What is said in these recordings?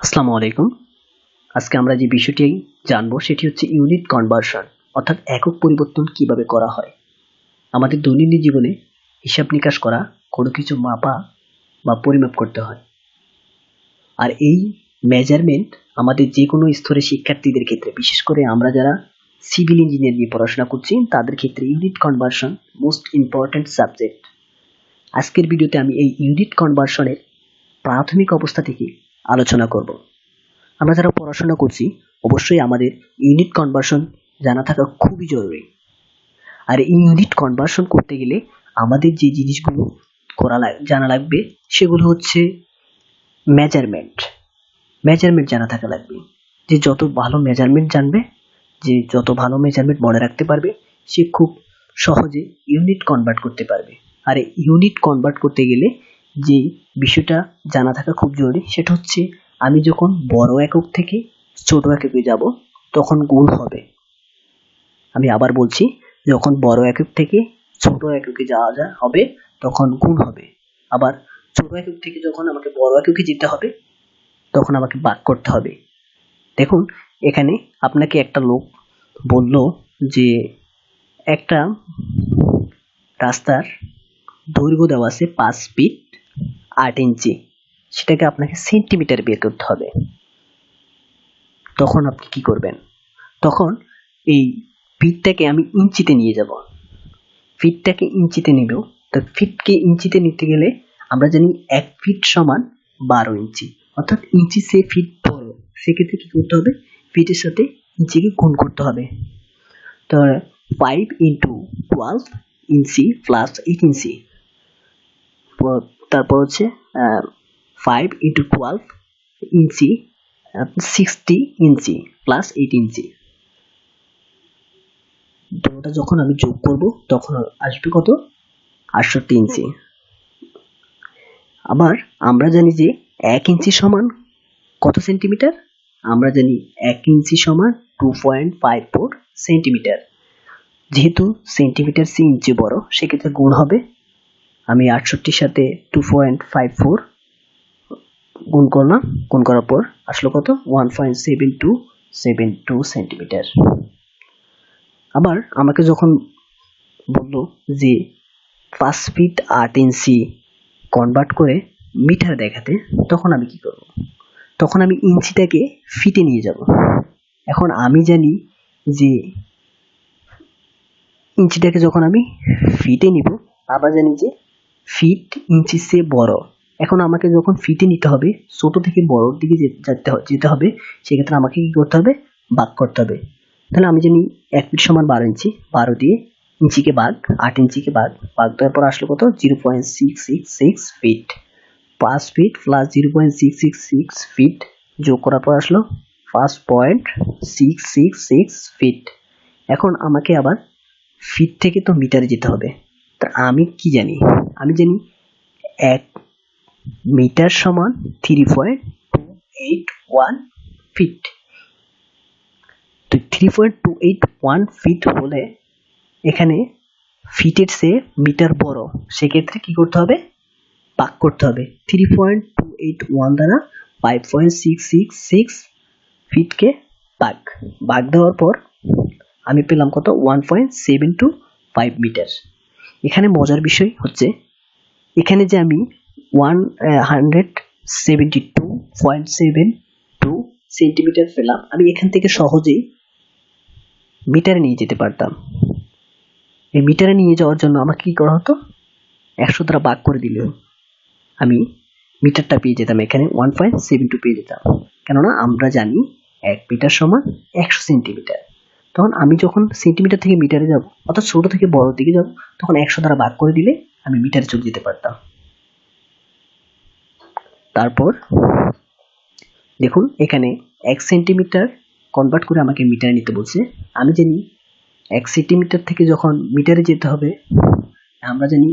আসসালামু আলাইকুম। আজকে আমরা যে বিষয়টি জানবো সেটি হচ্ছে ইউনিট কনভার্সন, অর্থাৎ একক পরিবর্তন কিভাবে করা হয়। আমাদের দৈনন্দিন জীবনে হিসাব নিকাশ করা, কোনো কিছু মাপা বা পরিমাপ করতে হয়। আর এই মেজারমেন্ট আমাদের যে কোনো স্তরের শিক্ষার্থীদের ক্ষেত্রে, বিশেষ করে আমরা যারা সিভিল ইঞ্জিনিয়ার নিয়ে পড়াশোনা করছি তাদের ক্ষেত্রে unit conversion most important subject. আজকের ভিডিওতে আমি এই ইউনিট কনভার্সনের প্রাথমিক অবস্থা থেকে আলোচনা করব। আমরা যারা পড়াশোনা করছি অবশ্যই আমাদের ইউনিট কনভার্সন জানা থাকা খুবই জরুরি। আর এই ইউনিট কনভার্সন করতে গেলে আমাদের যে জিনিসগুলো জানা লাগবে সেগুলো হচ্ছে মেজারমেন্ট জানা থাকা লাগবে। যে যত ভালো মেজারমেন্ট জানবে, যে যত ভালো মেজারমেন্ট মনে রাখতে পারবে, সে খুব সহজে ইউনিট কনভার্ট করতে পারবে। আর এই ইউনিট কনভার্ট করতে গেলে যে বিষয়টা জানা থাকা খুব জরুরি সেটা হচ্ছে, আমি যখন বড় একক থেকে ছোট এককে যাব তখন গুণ হবে। আমি আবার বলছি, যখন বড় একক থেকে ছোট এককে যাওয়া হবে তখন গুণ হবে। আবার ছোট একক থেকে যখন আমাকে বড় এককে যেতে হবে তখন আমাকে ভাগ করতে হবে। দেখুন, এখানে আপনাকে একটা লোক বলল যে একটা রাস্তার দৈর্ঘ্য দেওয়া আছে 5 ফিট 8 ইঞ্চি, সেটাকে আপনাকে সেন্টিমিটার বের করতে হবে। তখন আপনি কি করবেন? তখন এই ফিটটাকে আমি ইঞ্চিতে নিয়ে যাব। ফিটটাকে ইঞ্চিতে নিব। তো ফিটকে ইঞ্চিতে নিতে গেলে আমরা জানি 1 ফিট সমান 12 ইঞ্চি, অর্থাৎ ইঞ্চি সে ফিট বড়। সেক্ষেত্রে কি করতে হবে? ফিটের সাথে ইঞ্চিকে গুণ করতে হবে। তো 5 ইন্টু 12 ইঞ্চি প্লাস 8 ইঞ্চি, তারপর হচ্ছে 5 ইন্টু 12 ইঞ্চি 60 ইঞ্চি প্লাস 8 ইঞ্চি। দুটোটা যখন আমি যোগ করব তখন আসবে কত? 68 ইঞ্চি। আবার আমরা জানি যে 1 ইঞ্চি সমান কত সেন্টিমিটার? আমরা জানি 1 ইঞ্চি সমান 2.54 সেন্টিমিটার। যেহেতু সেন্টিমিটার সে ইঞ্চি বড়, সেক্ষেত্রে গুণ হবে। আমি 68 সাথে 2.54 গুণ করলাম। গুণ করার পর আসলো কত? 1.7272 সেন্টিমিটার। আবার আমাকে যখন বললো যে 5 ফিট 8 ইঞ্চি কনভার্ট করে মিটার দেখাতে, তখন আমি কি করব? তখন আমি ইঞ্চিটাকে ফিটে নিয়ে যাব। এখন আমি জানি যে ইঞ্চিটাকে যখন আমি ফিটে নিব, আমরা জানি যে ফিট ইঞ্চির চেয়ে বড়। এখন আমাকে যখন ফিটে নিতে হবে, ছোট থেকে বড়র দিকে যেতে হবে, সেক্ষেত্রে আমাকে কি করতে হবে? ভাগ করতে হবে। তাহলে আমি জানি 1 ফিট সমান 12 ইঞ্চি, 12 দিয়ে ইঞ্চিকে ভাগ, 8 ইঞ্চিকে ভাগ দেওয়ার পর আসলো কত? 0.666 ফিট। 5 ফিট প্লাস 0.666 ফিট যোগ করার পর আসলো 5.666 ফিট। এখন আমাকে আবার ফিট থেকে তো মিটারে যেতে হবে। তা আমি কি জানি? আমি জানি 1 মিটার সমান 3.281 ফিট। তো 3.281 ফিট হলে এখানে ফিটের চেয়ে মিটার বড়, সেক্ষেত্রে কি করতে হবে? ভাগ করতে হবে। 3.281 দ্বারা 5.666 ফিটকে ভাগ দেওয়ার পর আমি পেলাম কত? 1.725 মিটার। এখানে মজার বিষয় হচ্ছে, এখানে যে আমি 172.72 সেন্টিমিটার পেলাম, আমি এখান থেকে সহজেই মিটারে নিয়ে যেতে পারতাম। এই মিটারে নিয়ে যাওয়ার জন্য আমাকে কি করা হতো? 100 দ্বারা ভাগ করে দিলেও আমি মিটারটা পেয়ে যেতাম। এখানে 1.72 পেয়ে যেতাম, কেননা আমরা জানি 1 মিটার সমান 100 সেন্টিমিটার। তখন আমি যখন সেন্টিমিটার থেকে মিটারে যাব, অর্থাৎ ছোট থেকে বড় দিকে যাব, তখন 100 দ্বারা ভাগ করে দিলে আমি মিটারে চলে যেতে পারতাম। তারপর দেখুন, এখানে 1 সেন্টিমিটার কনভার্ট করে আমাকে মিটারে নিতে বলছে। আমি জানি 1 সেন্টিমিটার থেকে যখন মিটারে যেতে হবে, আমরা জানি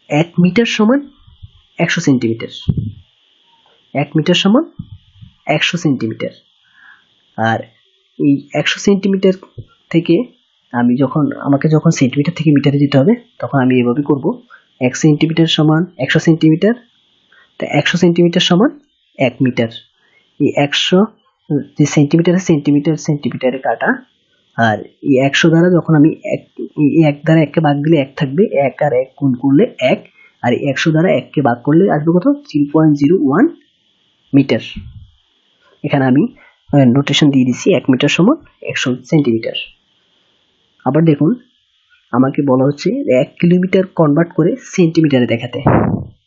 1 মিটার সমান 100 সেন্টিমিটার। 1 মিটার সমান 100 সেন্টিমিটার। আর এই 100 সেন্টিমিটার থেকে আমাকে যখন সেন্টিমিটার থেকে মিটারে যেতে হবে, তখন আমি এভাবে করব। 1 সেন্টিমিটার সমান 100 সেন্টিমিটার। তো 100 সেন্টিমিটার সমান 1 মিটার। এই 100 যে সেন্টিমিটারে কাটা, আর এই 100 দ্বারা যখন আমি এক দ্বারা 1 কে ভাগ দিলে 1 থাকবে, 1 আর 1 গুণ করলে 1, আর 100 দ্বারা 1 কে ভাগ করলে আসবে কত? 3.01 মিটার। এখানে আমি নোটেশন দিয়ে দিচ্ছি 1 মিটার সমান 100 সেন্টিমিটার। আবার দেখুন, আমাকে বলা হচ্ছে 1 কিলোমিটার কনভার্ট করে সেন্টিমিটারে দেখাতে।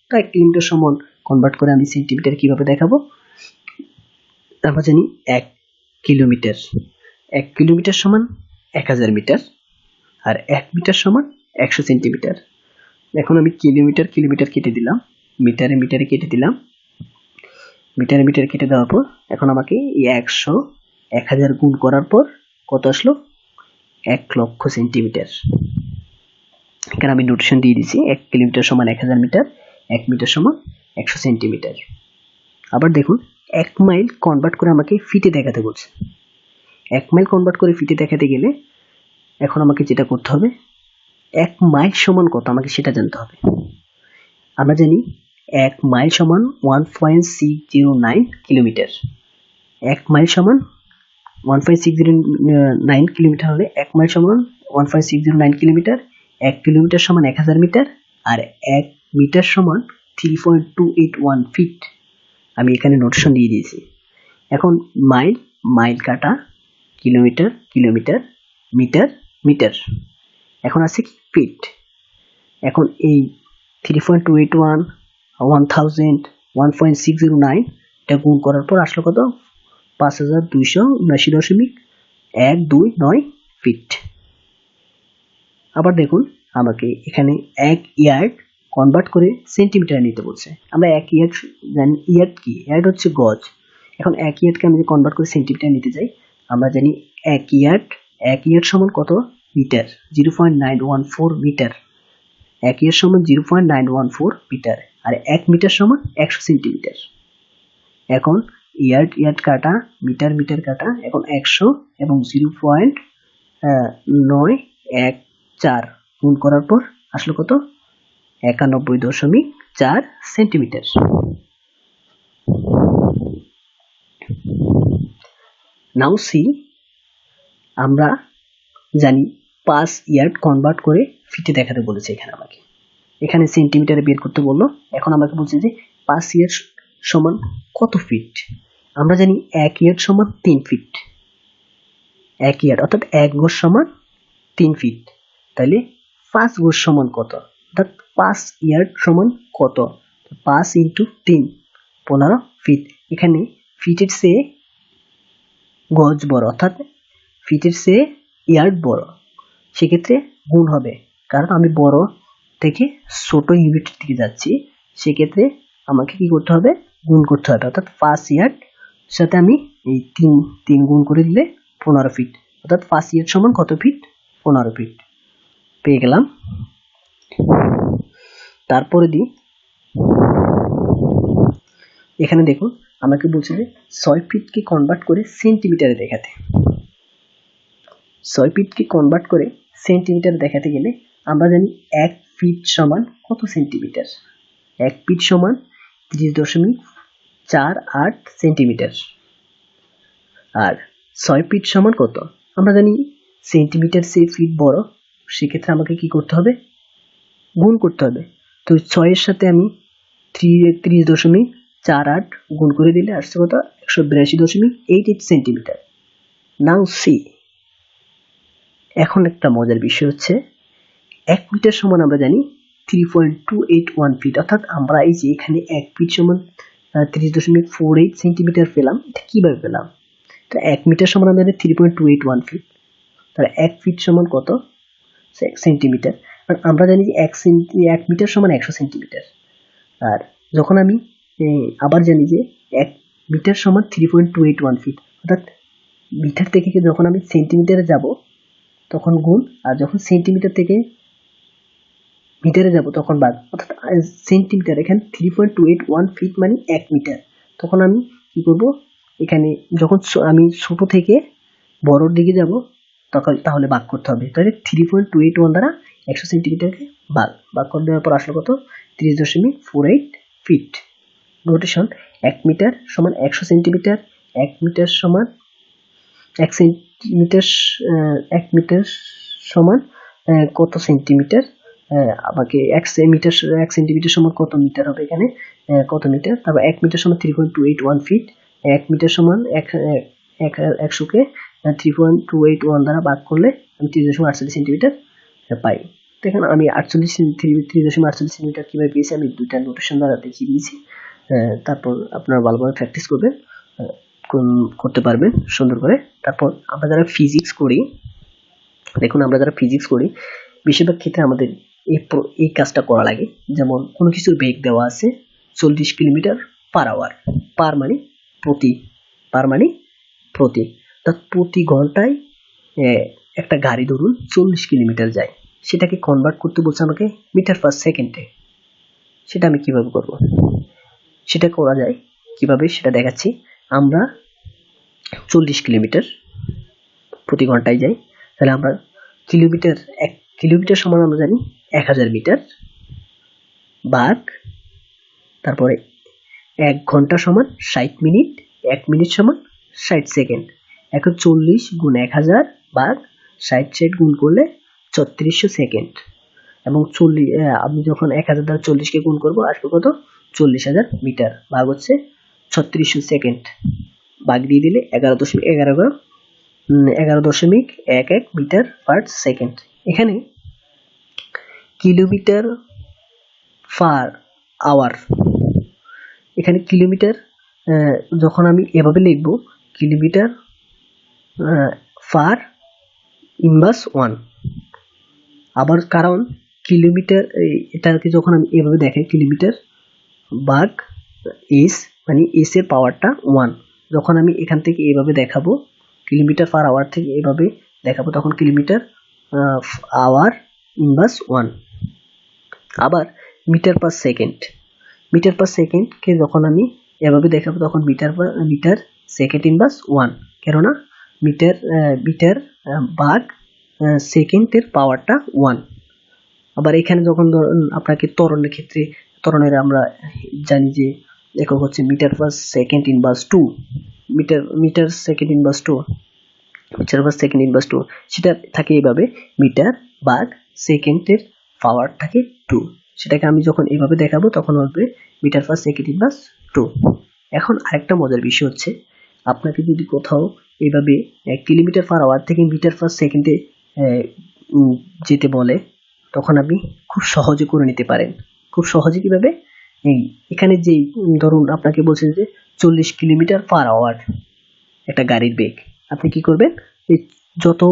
তো 1 কিলোমিটার সমান কনভার্ট করে আমি সেন্টিমিটার কিভাবে দেখাবো? আমরা জানি 1 কিলোমিটার সমান 1000 মিটার, আর 1 মিটার সমান 100 সেন্টিমিটার। এখন আমি কিলোমিটার কেটে দিলাম, মিটারে কেটে দিলাম। মিটারে কেটে দেওয়ার পর এখন আমাকে এই 100 1000 গুণ করার পর কত আসলো? 1 লক্ষ সেন্টিমিটার। এখানে আমি নোটেশন দিয়ে দিয়েছি 1 কিলোমিটার সমান 1000 মিটার, 1 মিটার সমান 100 সেন্টিমিটার। আবার দেখুন, 1 মাইল কনভার্ট করে আমাকে ফিটে দেখাতে বলছে। 1 মাইল কনভার্ট করে ফিটে দেখাতে গেলে এখন আমাকে যেটা করতে হবে, 1 মাইল সমান কত আমাকে সেটা জানতে হবে। আমরা জানি 1 মাইল সমান 1.609 কিলোমিটার। 1 মাইল সমান 1.609 কিলোমিটার হলে 1 মাইল সমান 1.609 কিলোমিটার, 1 কিলোমিটার সমান 1000 মিটার, আর 1 মিটার সমান 3.281 ফিট। আমি এখানে নোটেশন দিয়ে দিয়েছি। এখন মাইল কাটা, কিলোমিটার, মিটার। এখন আছে কি? ফিট। এখন এই 3.281, 1000, 1.609 এটা গুণ করার পর আসলো কত? 5279.129 ফিট। আবার দেখুন, আমাকে এখানে 1 ইয়ার্ড কনভার্ট করে সেন্টিমিটারে নিতে বলছে। আমরা 1 ইয়ার্ড জানি, ইয়ার্ড কি? ইয়ার্ড হচ্ছে গজ। এখন 1 ইয়ার্ডকে আমি কনভার্ট করে সেন্টিমিটারে নিতে যাই, আমরা জানি 1 ইয়ার্ড সমান কত? Metre, 0.914 metre. 1 ইয়ার্ড সমান 0.914 মিটার, আর 1 মিটার সমান 100 সেন্টিমিটার। এখন ইয়ার্ড কাটা, মিটার কাটা, এখন 100 এবং 0.914 গুণ করার পর আসলো কত? 91.4 সেন্টিমিটার। নাও সি, আমরা জানি 5 ইয়ার্ড কনভার্ট করে ফিটে দেখাতে বলেছে আমাকে। এখানে সেন্টিমিটারে বের করতে বললো। এখন আমাকে বলছে যে 5 ইয়ার্ড সমান কত ফিট? আমরা জানি 1 ইয়ার্ড সমান 3 ফিট। 1 ইয়ার্ড অর্থাৎ 1 গজ সমান 3 ফিট। তাহলে 5 গজ সমান কত? অর্থাৎ 5 ইয়ার্ড সমান কত? 5 × 3 15 ফিট। এখানে ফিটের চেয়ে গজ বড়, অর্থাৎ ফিটের চেয়ে ইয়ার্ড বড়, সেক্ষেত্রে গুণ হবে। কারণ আমি বড় থেকে ছোট ইউনিটের দিকে যাচ্ছি, সেক্ষেত্রে আমাকে কি করতে হবে? গুণ করতে হবে। অর্থাৎ 5 ইয়ার্ড সাথে আমি এই 3 গুণ করে দিলে 15 ফিট। অর্থাৎ 5 ইয়ার্ড সমান কত ফিট? 15 ফিট পেয়ে গেলাম। তারপরে দিই, এখানে দেখুন আমাকে বলছে যে 6 ফিটকে কনভার্ট করে সেন্টিমিটারে দেখাতে। 6 ফিটকে কনভার্ট করে সেন্টিমিটারে দেখাতে গেলে আমরা জানি 1 ফিট সমান কত সেন্টিমিটার? 1 ফিট সমান 30.48 সেন্টিমিটার। আর 6 ফিট সমান কত? আমরা জানি সেন্টিমিটার চেয়ে ফিট বড়, সেক্ষেত্রে আমাকে কি করতে হবে? গুণ করতে হবে। তো 6 এর সাথে আমি 30.48 গুণ করে দিলে আসছে কত? 182.88 সেন্টিমিটার। নাও সি, এখন একটা মজার বিষয় হচ্ছে 1 মিটার সমান আমরা জানি 3.281 ফিট। অর্থাৎ আমরা এই যে এখানে 1 ফিট সমান 30.48 সেন্টিমিটার পেলাম, এটা কিভাবে পেলাম? তো 1 মিটার সমান আমরা জানি 3.281 ফিট, তাহলে 1 ফিট সমান কত সেন্টিমিটার? আর আমরা জানি যে 1 মিটার সমান 100 সেন্টিমিটার। আর যখন আমি আবার জানি যে 1 মিটার সমান 3.281 ফিট, অর্থাৎ মিটার থেকে যখন আমি সেন্টিমিটারে যাব তখন গুণ, আর যখন সেন্টিমিটার থেকে মিটারে যাব তখন ভাগ। অর্থাৎ সেন্টিমিটার, এখানে 3.281 ফিট মানে 1 মিটার। তখন আমি কি করব? এখানে যখন আমি ছোট থেকে বড়র দিকে যাব তাহলে ভাগ করতে হবে। তাহলে 3.281 দ্বারা 100 সেন্টিমিটারকে ভাগ করে দেওয়ার পর আসলো কত? 30.48 ফিট। নোটেশন, 1 মিটার সমান 100 সেন্টিমিটার, 1 মিটার সমান 1 সেন্টিমিটার, 1 মিটার সমান কত সেন্টিমিটার, আমাকে 1 সেন্টিমিটার সমান কত মিটার হবে এখানে, কত মিটার, তারপর 1 মিটার সমান 3.281 ফিট, 1 মিটার সমান 100 কে 3.281 দ্বারা ভাগ করলে আমি 3.48 সেন্টিমিটার পাই। দেখেন আমি 3.48 সেন্টিমিটার কিভাবে পেয়েছি আমি দুইটা নোটেশন দ্বারা দেখিয়ে দিয়েছি। তারপর আপনারা ভালোভাবে প্র্যাকটিস করবেন, করতে পারবেন সুন্দর করে। তারপর আমরা যারা ফিজিক্স করি, দেখুন আমরা যারা ফিজিক্স করি বেশিরভাগ ক্ষেত্রে আমাদের এই কাজটা করা লাগে। যেমন কোনো কিছুর বেগ দেওয়া আছে 40 কিলোমিটার পার আওয়ার, পার মানে প্রতি, প্রতি ঘন্টায় একটা গাড়ি ধরুন 40 কিলোমিটার যায়, সেটাকে কনভার্ট করতে বলছে আমাকে মিটার পার সেকেন্ডে। সেটা আমি কিভাবে করব, সেটা করা যায় কিভাবে সেটা দেখাচ্ছি। আমরা 40 কিলোমিটার প্রতি ঘন্টায় যাই, তাহলে আমরা কিলোমিটার, 1 কিলোমিটার সমান আমরা জানি 1000 মিটার, ভাগ তারপরে 1 ঘন্টা সমান 60 মিনিট, 1 মিনিট সমান 60 সেকেন্ড। এখন 40 গুণ 1000 ভাগ 60 গুণ করলে 3600 সেকেন্ড, এবং আমি যখন 1000 দ্বারা 40 কে গুণ করব আসবে কত, 40000 মিটার, ভাগ হচ্ছে 3600 সেকেন্ড, ভাগ দিয়ে দিলে 11.11 মিটার পার সেকেন্ড। এখানে কিলোমিটার পার আওয়ার, এখানে কিলোমিটার যখন আমি এভাবে লিখব কিলোমিটার পার ইনভার্স 1, আবার কারণ কিলোমিটার এটাকে যখন আমি এভাবে দেখাই কিলোমিটার ভাগ এস, মানে এস এর পাওয়ারটা 1, যখন আমি এখান থেকে এভাবে দেখাবো কিলোমিটার পার আওয়ার থেকে এভাবে দেখাবো তখন কিলোমিটার আওয়ার ইনভার্স 1। আবার মিটার পার সেকেন্ডকে যখন আমি এভাবে দেখাবো তখন মিটার সেকেন্ড ইনভার্স 1, কেননা মিটার ভাগ সেকেন্ডের পাওয়ারটা 1। আবার এখানে যখন আপনাকে ত্বরণের আমরা জানি যে একক হচ্ছে metre per second inverse 2, metre second inverse 2, সেটা থাকে এইভাবে মিটার ভাগ সেকেন্ডের পাওয়ার থাকে 2, সেটাকে আমি যখন এইভাবে দেখাবো তখন হবে মিটার পার সেকেন্ড ইনভার্স 2। এখন আরেকটা মজার বিষয় হচ্ছে, আপনাকে যদি কোথাও এইভাবে কিলোমিটার পার আওয়ার থেকে মিটার পার সেকেন্ডে যেতে বলে তখন আপনি খুব সহজে করে নিতে পারেন। খুব সহজে কিভাবে, এখানে যে ধরুন আপনাকে বলছে যে 40 কিলোমিটার পার আওয়ার একটা গাড়ির বেগ, আপনি কি করবেন, যত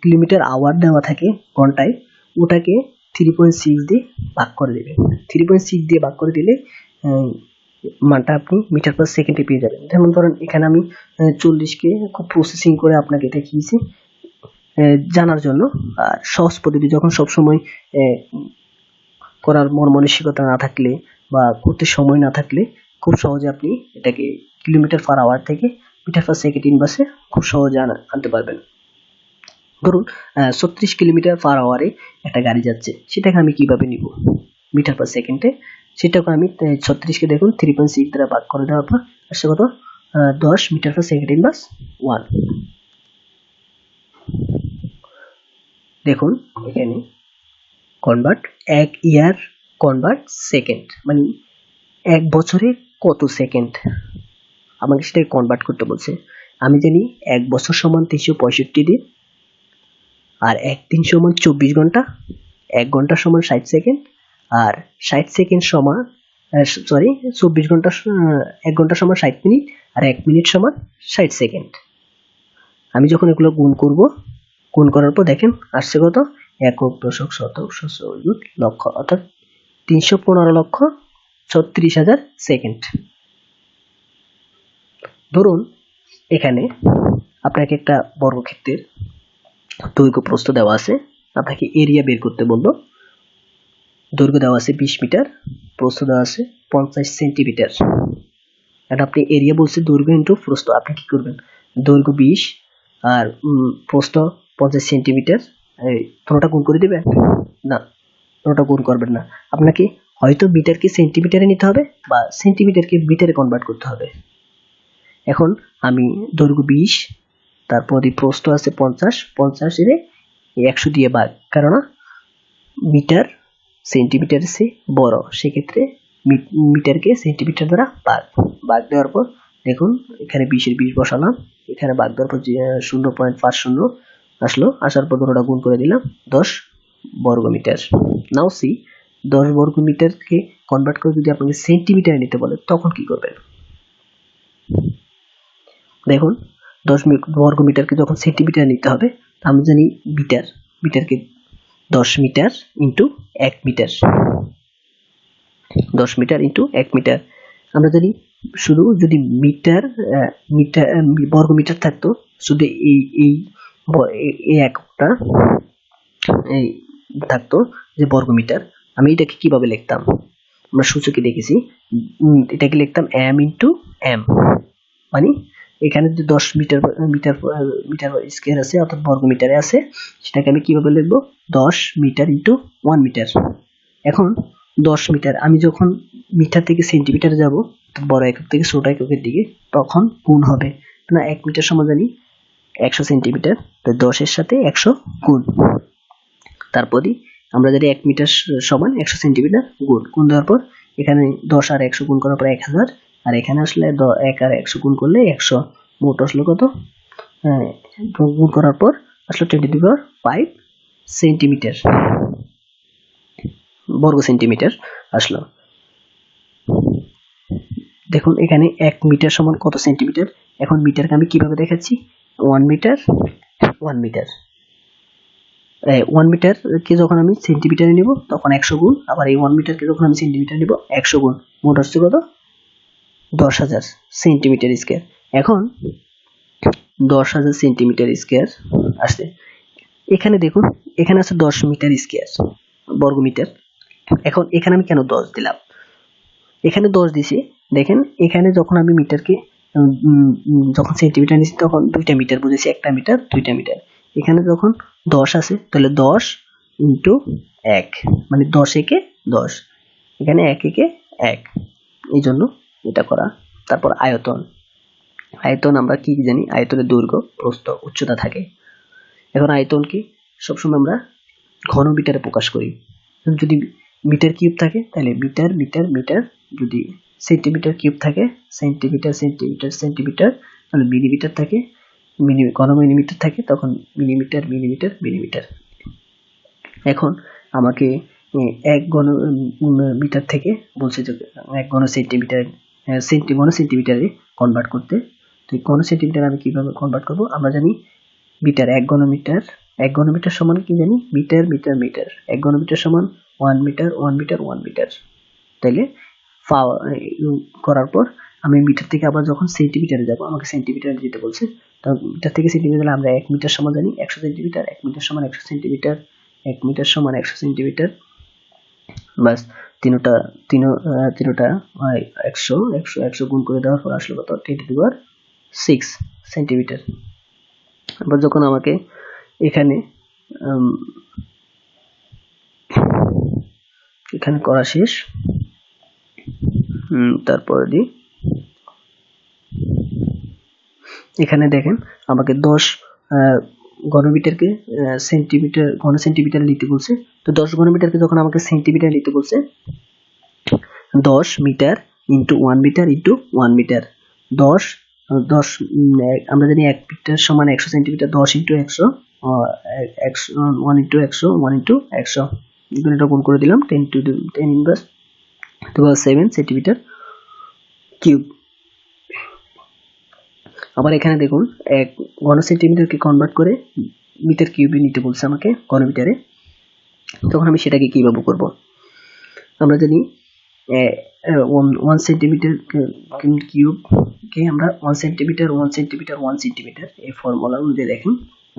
কিলোমিটার আওয়ার দেওয়া থাকে ঘন্টায় ওটাকে 3.6 দিয়ে ভাগ করে দেবেন। 3.6 দিয়ে ভাগ করে দিলে মানটা আপনি মিটার পার সেকেন্ডে পেয়ে যাবেন। যেমন ধরেন এখানে আমি 40কে খুব প্রসেসিং করে আপনাকে দেখিয়েছি জানার জন্য। আর সহজ পদ্ধতি যখন সবসময় করার মানসিকতা না থাকলে বা করতে সময় না থাকলে খুব সহজে আপনি এটাকে কিলোমিটার পার আওয়ার থেকে মিটার পার সেকেন্ড ইনভার্সে খুব সহজে আনতে পারবেন। ধরুন 36 কিলোমিটার পার আওয়ারে একটা গাড়ি যাচ্ছে, সেটাকে আমি কিভাবে নিব মিটার পার সেকেন্ডে, সেটাকে আমি 36কে দেখুন 3.6 দ্বারা ভাগ করে দেওয়ার পর আসছে কত, 10 মিটার পার সেকেন্ড ইনভার্স 1। দেখুন এখানে কনভার্ট 1 ইয়ার কনভার্ট সেকেন্ড, মানে 1 বছরে কত সেকেন্ড আমাকে সেটাকে কনভার্ট করতে বলছে। আমি জানি 1 বছর সমান 365 দিন, আর 1 দিন সমান 24 ঘন্টা, 1 ঘন্টা সমান 60 সেকেন্ড, আর 60 সেকেন্ড সমান 24 ঘন্টা, 1 ঘন্টা সমান 60 মিনিট, আর 1 মিনিট সমান 60 সেকেন্ড। আমি যখন এগুলো গুণ করার পর দেখেন আসছে কত, একক, দশক, শতক, সহস্র, লক্ষ, অর্থাৎ 315,36,000 সেকেন্ড। ধরুন এখানে আপনাকে একটা বর্গক্ষেত্রের দৈর্ঘ্য প্রস্থ দেওয়া আছে, আপনাকে এরিয়া বের করতে বললো। দৈর্ঘ্য দেওয়া আছে 20 মিটার, প্রস্থ দেওয়া আছে 50 সেন্টিমিটার। আর আপনি এরিয়া বলছে দৈর্ঘ্য ইন্টু প্রস্থ, আপনি কি করবেন, দৈর্ঘ্য 20 আর প্রস্থ 50 সেন্টিমিটার, কোনোটা গুণ করে দিবেন না, কোনোটা গুণ করবেন না, আপনাকে হয়তো মিটারকে সেন্টিমিটারে নিতে হবে বা সেন্টিমিটারকে মিটারে কনভার্ট করতে হবে। এখন আমি দৈর্ঘ্য 20, তারপরে প্রস্থ আছে 50, 50 এর 100 দিয়ে ভাগ, কারণ মিটার সেন্টিমিটারের চেয়ে বড়, সেক্ষেত্রে মিটারকে সেন্টিমিটার দ্বারা ভাগ দেওয়ার পর দেখুন এখানে 20 এর 20 বসালাম, এখানে ভাগ দেওয়ার পর 0.50 আসলো, আসার পর ওটা গুণ করে দিলাম 10 বর্গমিটার। নাও সি 10 বর্গমিটারকে কনভার্ট করে যদি আপনাকে সেন্টিমিটারে নিতে বলে তখন কি করবেন? দেখুন 10 বর্গমিটারকে যখন সেন্টিমিটারে নিতে হবে, আমরা জানি মিটারকে 10 metre into 1 metre, 10 metre into 1 metre. আমরা জানি শুধু যদি বর্গমিটার থাকতো, শুধু এই এককটা এই থাকতো যে বর্গমিটার, আমি এটাকে কিভাবে লিখতাম? আমরা সূচকে দেখেছি, এটাকে লিখতাম m ইন্টু m, মানে এখানে যে 10 মিটার মিটার মিটার স্কয়ার আছে অর্থাৎ বর্গমিটারে আছে, সেটাকে আমি কিভাবে লিখবো? 10 মিটার ইন্টু 1 মিটার। এখন 10 মিটার আমি যখন মিটার থেকে সেন্টিমিটারে যাব, বড় একক থেকে ছোট এককের দিকে, তখন গুণ হবে না। 1 মিটার সমান জানি 100 সেন্টিমিটার, তো 10 এর সাথে 100 গুণ, তারপরে আমরা জানি 1 মিটার সমান 100 সেন্টিমিটার, গুণ দেওয়ার পর এখানে 10 আর 100 গুণ করার পর 1000, আর এখানে আসলে 1 আর 100 গুণ করলে 100, মোট আসলো কত? গুণ করার পর আসলো 10⁵ সেন্টিমিটার, বর্গ সেন্টিমিটার আসলো। দেখুন এখানে 1 মিটার সমান কত সেন্টিমিটার? এখন মিটারকে আমি কিভাবে দেখাচ্ছি? 1 মিটার 1 মিটার, 1 মিটারকে যখন আমি সেন্টিমিটারে নিব তখন 100 গুণ, আবার এই 1 মিটারকে যখন আমি সেন্টিমিটারে নিব 100 গুণ, মোট হচ্ছে কত? 10,000 সেন্টিমিটার স্কয়ার। এখন 10,000 সেন্টিমিটার স্কয়ার আসছে। এখানে দেখুন এখানে আছে 10 মিটার স্কয়ার বর্গমিটার। এখন এখানে আমি কেন 10 দিলাম? এখানে 10 দিছি, দেখেন এখানে যখন আমি মিটারকে যখন সেন্টিমিটার নিছি তখন 2টা মিটার বুঝেছি, 1টা মিটার 2টা মিটার। এখানে যখন 10 আছে তাহলে 10 ইন্টু 1, মানে 10 একে 10, এখানে 1 একে 1, এই জন্য এটা করা। তারপর আয়তন আমরা কি জানি? আয়তনের দৈর্ঘ্য, প্রস্থ, উচ্চতা থাকে। এখন আয়তনকে সবসময় আমরা ঘন মিটারে প্রকাশ করি। যদি মিটার কিউব থাকে তাহলে মিটার মিটার মিটার, যদি সেন্টিমিটার কিউব থাকে সেন্টিমিটার সেন্টিমিটার সেন্টিমিটার, তাহলে মিলিমিটার থাকে, ঘন মিলিমিটার থাকে তখন মিলিমিটার মিলিমিটার মিলিমিটার। এখন আমাকে 1 ঘন মিটার থেকে বলছে যে 1 ঘন সেন্টিমিটার ঘন সেন্টিমিটারে কনভার্ট করতে। তো ঘন সেন্টিমিটার আমি কিভাবে কনভার্ট করব? আমরা জানি মিটার 1 ঘন মিটার সমান কি জানি? মিটার মিটার মিটার, 1 ঘন মিটার সমান 1 মিটার 1 মিটার 1 মিটার। তাইলে করার পর আমি মিটার থেকে আবার যখন সেন্টিমিটারে যাব, আমাকে সেন্টিমিটারে যেতে বলছে, তো মিটার থেকে সেন্টিমিটারে আমরা 1 মিটার সমান জানি 100 সেন্টিমিটার, 1 মিটার সমান 100 সেন্টিমিটার, 1 মিটার সমান 100 সেন্টিমিটার, বাস তিনটা 100 গুণ করে দেওয়ার পর আসলো কত? 10⁶ সেন্টিমিটার। আবার যখন আমাকে এখানে করা শেষ, তারপরে দিই এখানে দেখেন আমাকে 10 ঘনমিটারকে ঘন সেন্টিমিটার নিতে বলছে। তো 10 ঘনমিটারকে যখন আমাকে সেন্টিমিটার নিতে বলছে, 10 metre into 1 metre into 1 metre, 10 আমরা জানি 1 মিটার সমান 100 সেন্টিমিটার, 10 ইন্টু 100, 1 ইন্টু 100, 1 ইন্টু 100, এটা গুণ করে দিলাম 10⁻⁷ সেন্টিমিটার কিউব। আবার এখানে দেখুন 1 ঘন সেন্টিমিটারকে কনভার্ট করে মিটার কিউবে নিতে বলছে আমাকে ঘনমিটারে, তখন আমি সেটাকে কিভাবে করব? আমরা জানি 1 সেন্টিমিটার কিউবকে আমরা 1 সেন্টিমিটার 1 সেন্টিমিটার 1 সেন্টিমিটার, এই ফর্মুলা অনুযায়ী দেখেন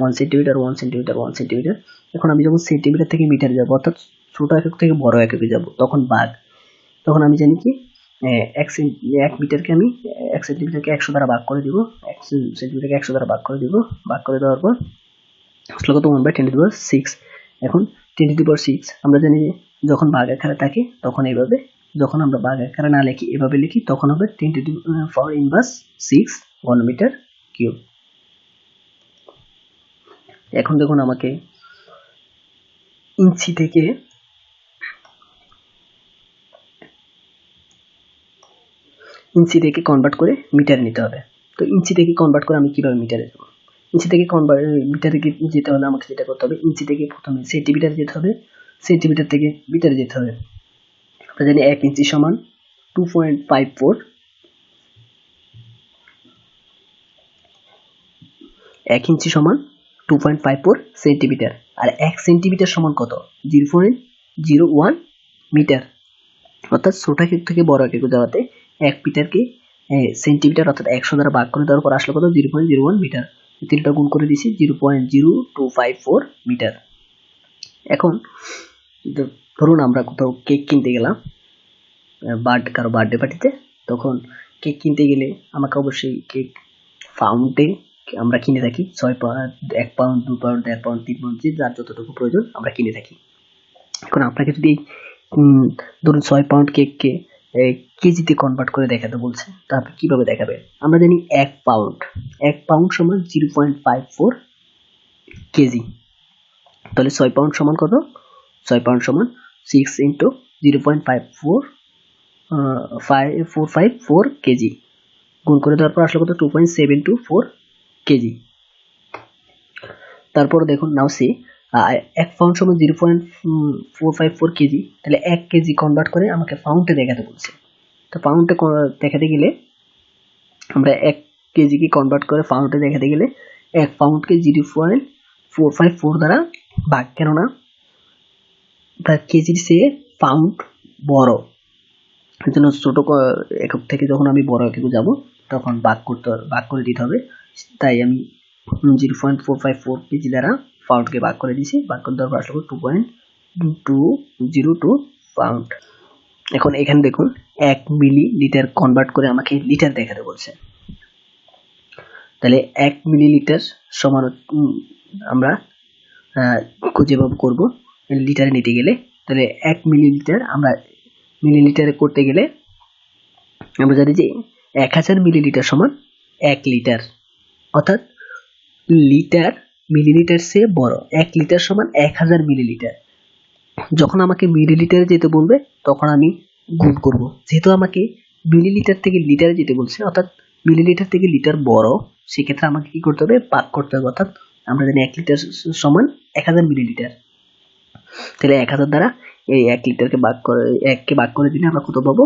1 সেন্টিমিটার 1 সেন্টিমিটার 1 সেন্টিমিটার। এখন আমি যখন সেন্টিমিটার থেকে মিটারে যাব, অর্থাৎ ছোট একক থেকে বড় এককে যাব, তখন ভাগ, তখন আমি জানি কি 1 মিটারকে আমি 1 সেন্টিমিটারকে 100 দ্বারা ভাগ করে দিব, 1 সেন্টিমিটারকে 100 দ্বারা ভাগ করে দিব, ভাগ করে দেওয়ার পর আসলে কত? 1/10⁶। এখন 10⁶ আমরা জানি যখন ভাগ আকারে থাকে তখন এইভাবে, যখন আমরা ভাগ আকারে না লিখি এভাবে লিখি তখন হবে 10 to the power inverse 6 ঘনমিটার কিউব। এখন দেখুন আমাকে ইঞ্চি থেকে কনভার্ট করে মিটার নিতে হবে। তো ইঞ্চি থেকে কনভার্ট করে আমি কিভাবে মিটারে যাব? ইঞ্চি থেকে মিটারে যেতে হলে আমাকে যেটা করতে হবে, ইঞ্চি থেকে প্রথমে সেন্টিমিটার যেতে হবে, সেন্টিমিটার থেকে মিটারে যেতে হবে। আমরা জানি 1 ইঞ্চি সমান 2.54, 1 ইঞ্চি সমান 2.54 সেন্টিমিটার। আর 1 সেন্টিমিটার সমান কত? 0.01 মিটার। অর্থাৎ ছোট একক থেকে বড় একক যাওয়াতে 1 মিটারকে সেন্টিমিটার অর্থাৎ 100 দ্বারা ভাগ করে দেওয়ার পর আসলো কত? 0.01 মিটার। তিনটা গুণ করে দিছি 0.0254 মিটার। এখন ধরুন আমরা কোথাও কেক কিনতে গেলাম, কারো বার্থডে পার্টিতে, তখন কেক কিনতে গেলে আমাকে অবশ্যই কেক পাউন্ডে আমরা কিনে থাকি, 1 পাউন্ড, 2 পাউন্ড, 1 পাউন্ড, 3 পাউন্ড, যে যার যতটুকু প্রয়োজন আমরা কিনে থাকি। এখন আপনাকে যদি ধরুন 6 পাউন্ড কেককে কেজিতে কনভার্ট করে দেখাতে বলছে, তা আপনি কিভাবে দেখাবেন? আমরা জানি 1 পাউন্ড সমান 0.54 কেজি। তাহলে 6 পাউন্ড সমান কত? 6 পাউন্ড সমান 6 ইন্টু 0.454 কেজি। গুণ করে দেওয়ার পর আসলে কত? 2.724 কেজি। তারপর দেখুন নাও সে 1 পাউন্ড সমান 0.454 কেজি। তাহলে 1 কেজি কনভার্ট করে আমাকে পাউন্ডে দেখাতে বলছে। তো পাউন্ডে দেখাতে গেলে আমরা 1 কেজিকে কনভার্ট করে পাউন্ডে দেখাতে গেলে 1 পাউন্ডকে 0.454 দ্বারা ভাগ, কেননা কেজির চেয়ে পাউন্ড বড়, এর জন্য ছোট একক থেকে যখন আমি বড় একক যাব তখন ভাগ করে দিতে হবে। তাই আমি 0.454 কেজি দ্বারা পাউন্ডকে ভাগ করে দিয়েছি। ভাগ করে দেওয়ার পর আসলে 2.202 পাউন্ড। এখন এখানে দেখুন 1 মিলিলিটার কনভার্ট করে আমাকে লিটার দেখাতে বলছে। তাহলে 1 মিলিলিটার সমান আমরা যেভাবে করব লিটারে নিতে গেলে, তাহলে 1 মিলিলিটার আমরা মিলিলিটারে করতে গেলে আমরা জানি যে 1000 মিলিলিটার সমান 1 লিটার, অর্থাৎ লিটার মিলিলিটার চেয়ে বড়। 1 লিটার সমান 1000 মিলিলিটার। যখন আমাকে মিলিলিটারে যেতে বলবে তখন আমি গুণ করব। যেহেতু আমাকে মিলিলিটার থেকে লিটারে যেতে বলছে, অর্থাৎ মিলিলিটার থেকে লিটার বড়, সেক্ষেত্রে আমাকে কি করতে হবে? ভাগ করতে হবে। অর্থাৎ আমরা জানি 1 লিটার সমান 1000 মিলিলিটার। তাহলে 1000 দ্বারা এই 1 লিটারকে ভাগ করে 1 কে ভাগ করে দিলে আমরা কত পাবো?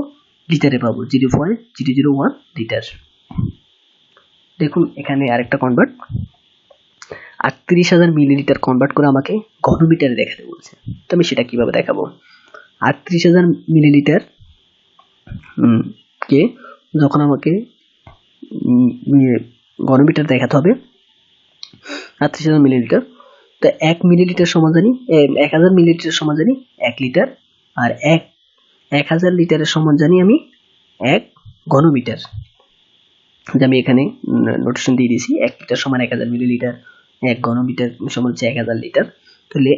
লিটারে পাবো 0.001 লিটার। দেখুন এখানে আরেকটা কনভার্ট, 38,000 মিলিলিটার কনভার্ট করে আমাকে ঘনমিটারে দেখাতে বলছে। তো আমি সেটা কিভাবে দেখাবো? 38,000 মিলিলিটার কে যখন আমাকে ঘনমিটার দেখাতে হবে, 38,000 মিলিলিটার, তো 1 মিলিলিটার সমান জানি 1000 মিলিলিটার সমান জানি 1 লিটার, আর 1000 লিটারের সমান জানি আমি 1 ঘনমিটার। যে আমি এখানে নোটেশন দিয়ে দিয়েছি, 1 লিটার সমান 1000 মিলিলিটার, 1 ঘনমিটার সমান হচ্ছে 1000 লিটার। তাহলে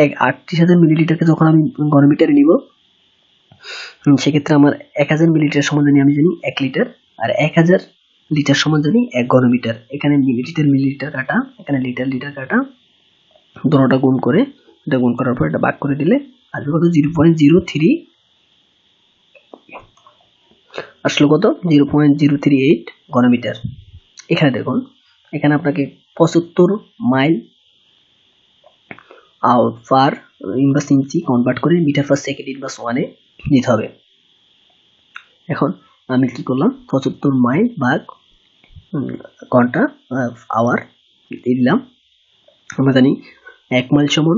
38,000 মিলিলিটারকে যখন আমি ঘনমিটারে নিব, সেক্ষেত্রে আমার 1000 মিলিলিটার সমান জানি আমি জানি 1 লিটার, আর 1000 লিটার সমান জানি 1 ঘনমিটার। এখানে মিলিলিটার কাটা, এখানে লিটার কাটা, দুটোটা গুণ করে, এটা গুণ করার পর এটা ভাগ করে দিলে আসবে কত? 0.03 আসলো কত? 0.038 ঘনমিটার। এখানে দেখুন, এখানে আপনাকে 75 মাইল পার ইনভার্স ইঞ্চি কনভার্ট করে মিটার পার সেকেন্ড ইনভার্স 1 এ নিতে হবে। এখন আমি কি করলাম? 75 মাইল ভাগ ঘন্টা আওয়ার দিলাম। আমরা জানি 1 মাইল সমান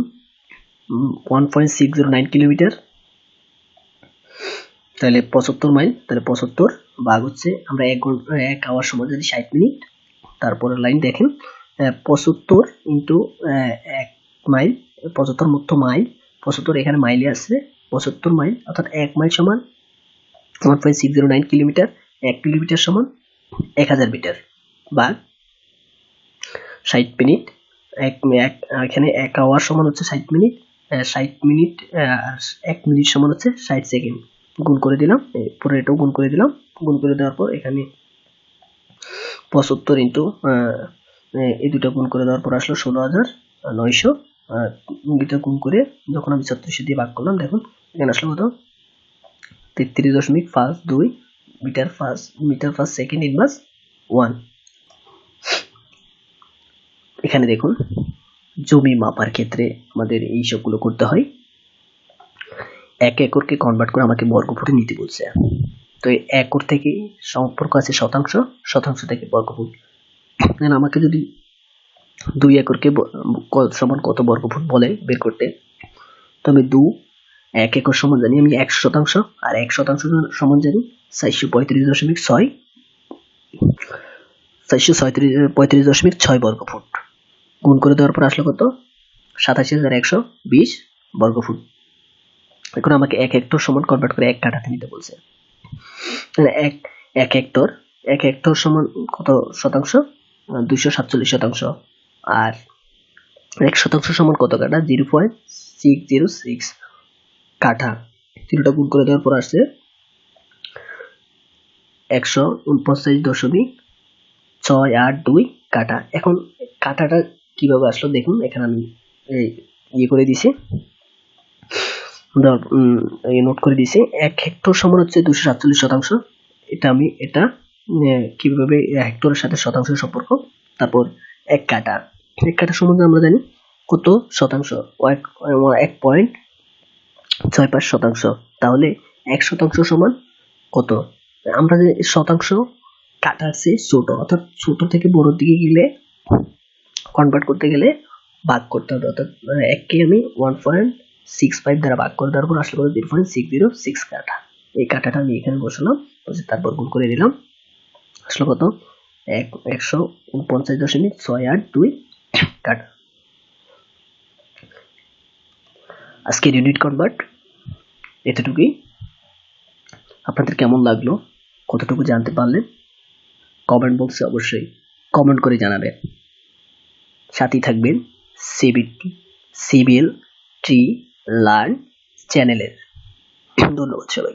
1.609 কিলোমিটার। তাহলে 75 মাইল, তাহলে 75 ভাগ হচ্ছে আমরা 1 আওয়ার সমান জানি 60 মিনিট। তারপরে লাইন দেখেন 75 ইন্টু 1 মাইল, 75 মধ্য মাইল, 75 এখানে মাইলে আসছে, 75 মাইল অর্থাৎ 1 মাইল সমান 1.609 কিলোমিটার। 1 কিলোমিটার সমান 1000 মিটার ভাগ 60 মিনিট। এখানে 1 আওয়ার সমান হচ্ছে 60 মিনিট, 60 মিনিট আর 1 মিনিট সমান হচ্ছে 60 সেকেন্ড। গুণ করে দিলাম, পুরো এটাও গুণ করে দিলাম। গুণ করে দেওয়ার পর এখানে 75 ইন্টু এই দুটো গুণ করে দেওয়ার পর আসলো 16,900। দুটো গুণ করে যখন আমি 36 দিয়ে ভাগ করলাম, দেখুন এখানে আসলো কত, 33.52 মিটার পার সেকেন্ড ইনভার্স 1। এখানে দেখুন জমি মাপার ক্ষেত্রে আমাদের এই সবগুলো করতে হয়। 1 একরকে কনভার্ট করে আমাকে বর্গফুটে নিতে বলছে। তো এই একর থেকে সম্পর্ক আছে শতাংশ, শতাংশ থেকে বর্গফুট। আমাকে যদি 2 একরকে সমান কত বর্গফুট বলে বের করতে, তবে 1 একর সমান জানি আমি 100 শতাংশ, আর 1 শতাংশ সমান জানি 435.6 বর্গফুট। গুণ করে দেওয়ার পর আসলো কত, 87,120 বর্গফুট। এখন আমাকে 1 হেক্টর সমান কনভার্ট করে 1 কাঠাতে নিতে বলছে। তাহলে 1 হেক্টর সমান কত শতাংশ, 247 শতাংশ। আর 1 শতাংশ সমান কত কাঠা, 0.606 কাঠা। তিনটা গুণ করে দেওয়ার পর আসছে 149.682 কাঠা। এখন কাঠাটা কিভাবে আসলো দেখুন, এখানে আমি করে দিছি, নোট করে দিছি। 1 হেক্টর সমান হচ্ছে 247 শতাংশ। এটা কিভাবে হেক্টরের সাথে শতাংশের সম্পর্ক। তারপর 1 কাঠা সম্বন্ধে আমরা জানি কত শতাংশ, 1.65 শতাংশ। তাহলে 1 শতাংশ সমান কত, আমরা যে শতাংশ কাঠার চেয়ে ছোট, অর্থাৎ ছোট থেকে বড় দিকে গেলে কনভার্ট করতে গেলে ভাগ করতে হবে। অর্থাৎ 1 কে আমি 1.65 দ্বারা ভাগ করে দেওয়ার পর আসলে 0.606 কাঠা। এই কাঠাটা আমি এখানে বসালাম, তারপর গুণ করে দিলাম, আসলে কত, 149.682 কাঠা। আজকের ইউনিট কনভার্ট এতটুকুই। আপনাদের কেমন লাগলো, কতটুকু জানতে পারলেন, কমেন্ট বক্সে অবশ্যই কমেন্ট করে জানাবেন। সাথেই থাকবেন সিভিল ট্রি লার্ন চ্যানেলের। ধন্যবাদ সবাই।